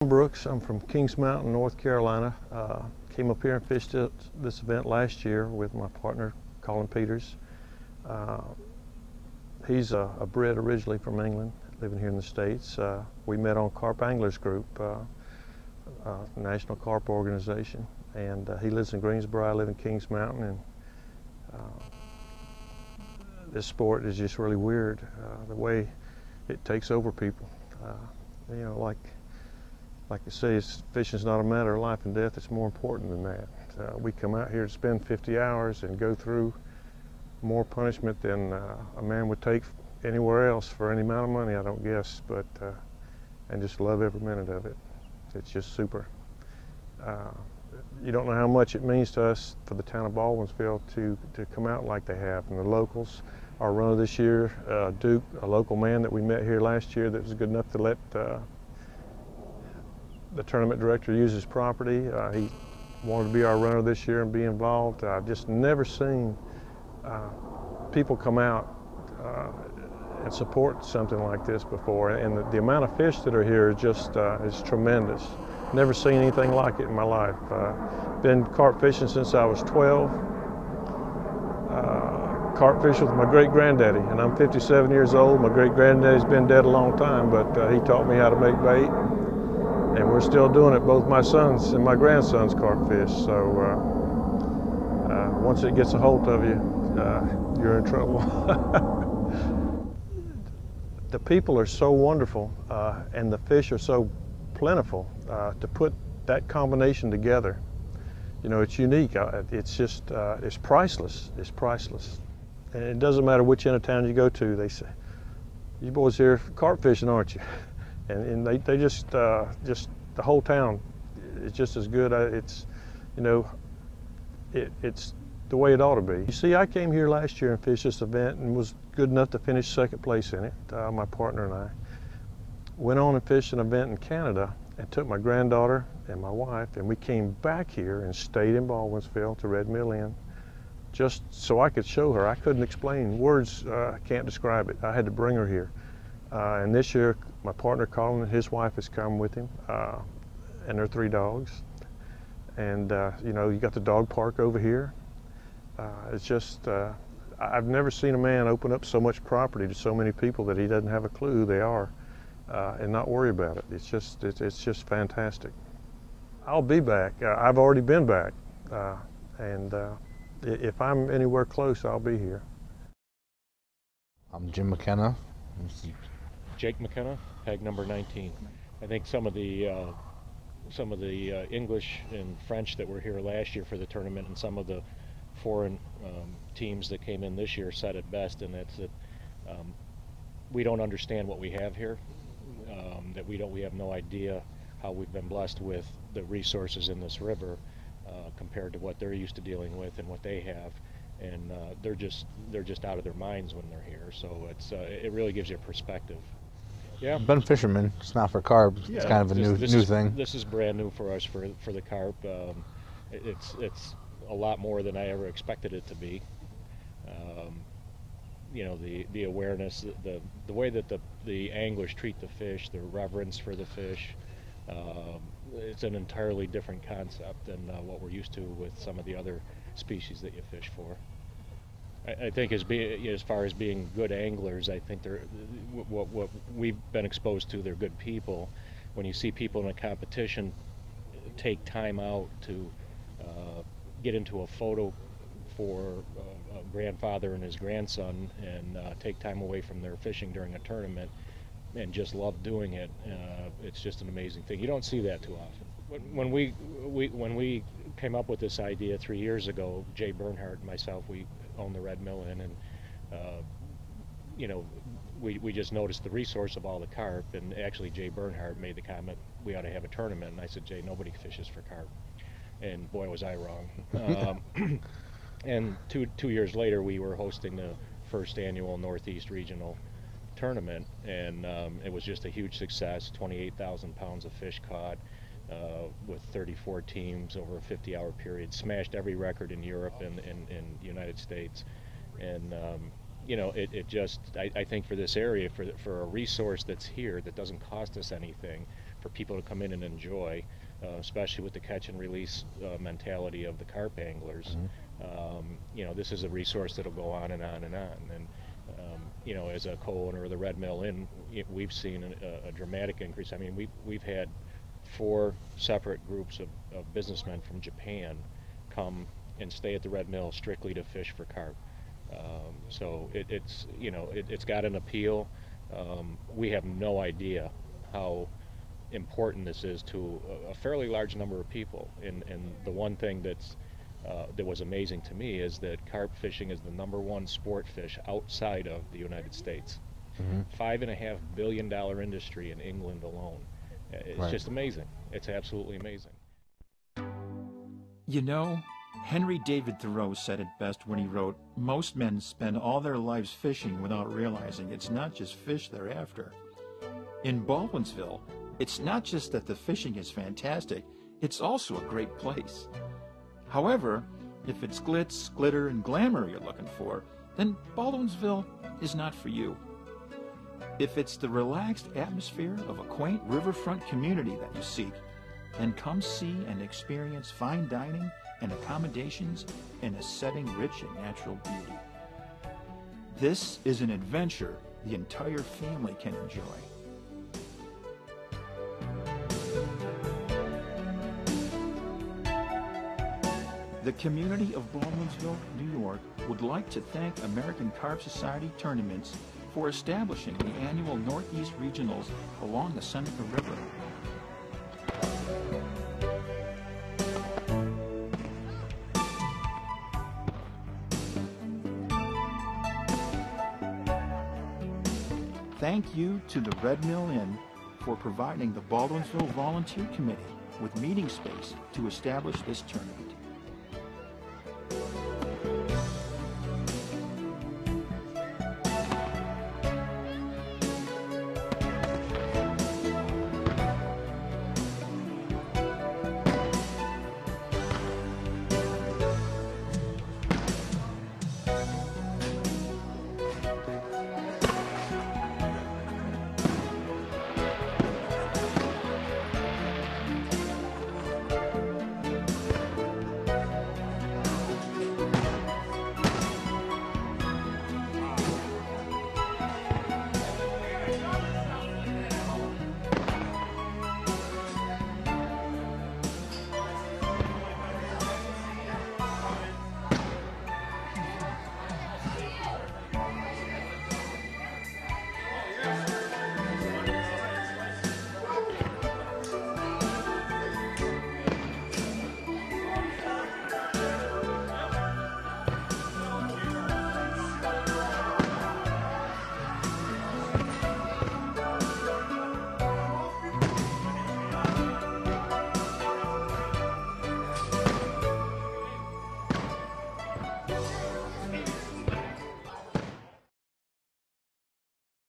Brooks. I'm from Kings Mountain, North Carolina. Came up here and fished this event last year with my partner, Colin Peters. He's a bred originally from England, living here in the States. We met on C.A.R.P Anglers Group, National C.A.R.P organization, and he lives in Greensboro. I live in Kings Mountain, and this sport is just really weird, the way it takes over people. You know, like I say, fishing's not a matter of life and death. It's more important than that. We come out here to spend 50 hours and go through more punishment than a man would take anywhere else for any amount of money, I don't guess, but and just love every minute of it. It's just super. You don't know how much it means to us for the town of Baldwinsville to come out like they have, and the locals. Our runner this year, Duke, a local man that we met here last year that was good enough to let the tournament director use his property. He wanted to be our runner this year and be involved. I've just never seen people come out and support something like this before, and the amount of fish that are here is just is tremendous. Never seen anything like it in my life. Been carp fishing since I was 12. Carp fish with my great-granddaddy, and I'm 57 years old. My great-granddaddy's been dead a long time, but he taught me how to make bait, and we're still doing it. Both my sons and my grandsons carp fish, so once it gets a hold of you, you're in trouble. The people are so wonderful, and the fish are so plentiful. To put that combination together, you know, it's unique. It's just, it's priceless. It's priceless. And it doesn't matter which end of town you go to, they say, "You boys here carp fishing, aren't you?" And they just the whole town is just as good. It's, you know, it's the way it ought to be. You see, I came here last year and fished this event and was good enough to finish second place in it. My partner and I went on and fished an event in Canada and took my granddaughter and my wife, and we came back here and stayed in Baldwinsville to Red Mill Inn just so I could show her. I couldn't explain. Words can't describe it. I had to bring her here. And this year, my partner Colin and his wife has come with him, and their 3 dogs. And you know, you got the dog park over here. It's just, I've never seen a man open up so much property to so many people that he doesn't have a clue who they are, and not worry about it. It's just fantastic. I'll be back. I've already been back, and if I'm anywhere close, I'll be here. I'm Jim McKenna. Jake McKenna, peg number 19. I think some of the English and French that were here last year for the tournament, and some of the foreign teams that came in this year said it best, and that's that we don't understand what we have here. That we have no idea how we've been blessed with the resources in this river compared to what they're used to dealing with and what they have, and they're just out of their minds when they're here. So it really gives you a perspective. Yeah, I've been a fisherman. It's not for carp. Yeah, it's kind of a new thing. This is brand new for us for the carp. It's a lot more than I ever expected it to be. You know, the awareness, the way that the anglers treat the fish, the reverence for the fish. It's an entirely different concept than what we're used to with some of the other species that you fish for. I think as far as being good anglers, I think what we've been exposed to, they're good people. When you see people in a competition take time out to get into a photo for a grandfather and his grandson, and take time away from their fishing during a tournament, and just love doing it, it's just an amazing thing. You don't see that too often. When we came up with this idea 3 years ago, Jay Bernhardt and myself, we own the Red Mill Inn, and you know, we just noticed the resource of all the carp, and actually Jay Bernhardt made the comment we ought to have a tournament, and I said, Jay, nobody fishes for carp, and boy was I wrong. And two years later, we were hosting the first annual Northeast Regional tournament, and it was just a huge success. 28,000 pounds of fish caught with 34 teams over a 50-hour period. Smashed every record in Europe and in the United States. And you know, it just, I think for this area, for a resource that's here that doesn't cost us anything, for people to come in and enjoy, especially with the catch and release mentality of the carp anglers. You know, this is a resource that'll go on and on and on. And you know, as a co-owner of the Red Mill Inn, we've seen a dramatic increase. I mean, we've had 4 separate groups of businessmen from Japan come and stay at the Red Mill strictly to fish for carp. So it's you know, it's got an appeal. We have no idea how important this is to a fairly large number of people. And the one thing that was amazing to me is that carp fishing is the #1 sport fish outside of the United States. $5.5 billion industry in England alone. It's just amazing. It's absolutely amazing. You know, Henry David Thoreau said it best when he wrote, "Most men spend all their lives fishing without realizing it's not just fish they're after." In Baldwinsville, it's not just that the fishing is fantastic, it's also a great place. However, if it's glitz, glitter, and glamour you're looking for, then Baldwinsville is not for you. If it's the relaxed atmosphere of a quaint riverfront community that you seek, then come see and experience fine dining and accommodations in a setting rich in natural beauty. This is an adventure the entire family can enjoy. The community of Baldwinsville, New York would like to thank American Carp Society Tournaments for establishing the annual Northeast Regionals along the Seneca River. Thank you to the Red Mill Inn for providing the Baldwinsville Volunteer Committee with meeting space to establish this tournament.